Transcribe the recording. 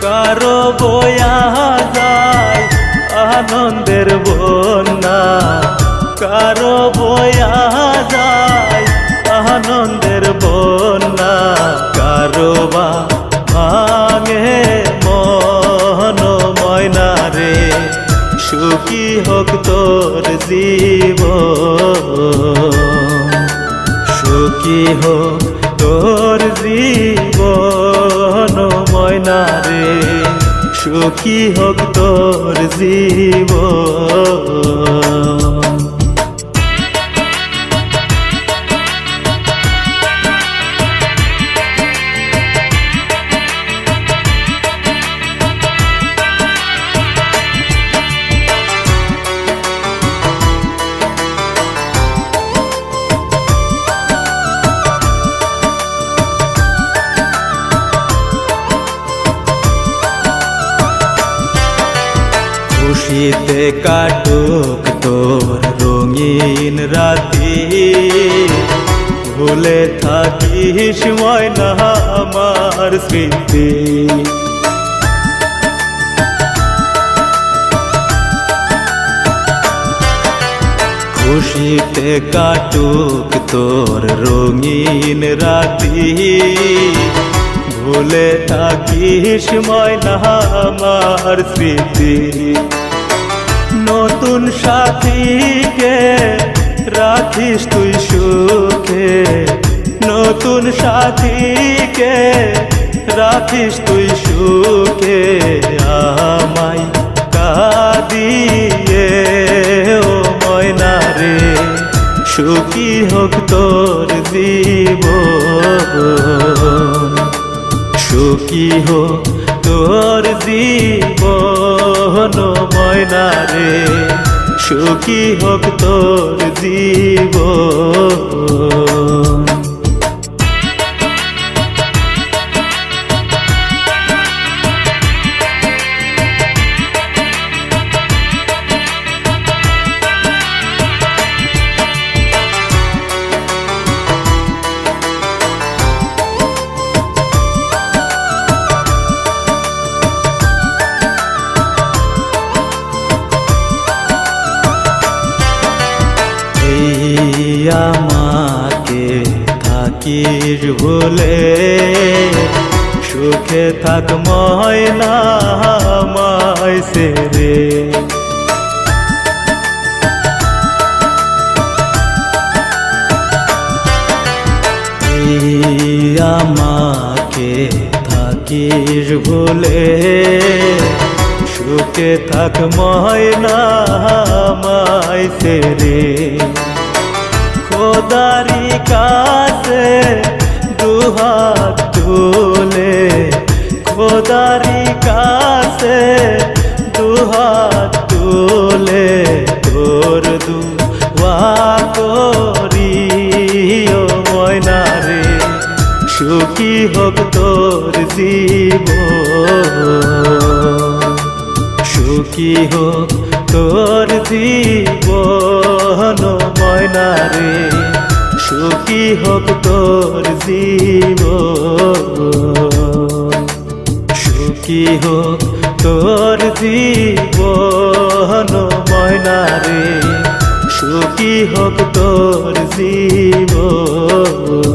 কারো বয়া যায় আনন্দের বন্যা, কারো বয়া যায় আনন্দের বন্যা, কারো বা ভাঙে মন ময়না রে, সুখী হোক তোর জীবন, সুখী হোক তোর জীবন ময়না রে, সুখী হোক তোর জীবন। খুশিতে কাটুক তোর রঙিন রাতি, ভুলে থাকিস ময়না আমার স্মৃতি। খুশিতে কাটুক তোর রঙিন রাতি, ভুলে থাকিস ময়না আমার স্মৃতি। নতুন সাথীকে রাখিস তুই সুখে, নতুন সাথীকে রাখিস তুই সুখে, আমায় কাঁদিয়ে ও ময়না রে, সুখী হোক তোর জীবন, সুখী হোক তোর জীবন ময়না রে, সুখী হোক তোর জীবন। আমাকে থাকিস ভুলে, সুখে থাক ময়না আমায় ছেড়ে। আমাকে থাকিস ভুলে, সুখে থাক ময়না আমায় ছেড়ে। খোদারি কাছে দুহাত তুলে, খোদারি কাছে দুহাত তুলে, তোর দুয়া করি ও ময়না রে, সুখী হোক তোর জীবন, সুখী হোক তোর জীবন ময়না রে, সুখী হোক তোর জীবন, সুখী হোক তোর জীবন ময়না রে, সুখী হোক তোর জীবন।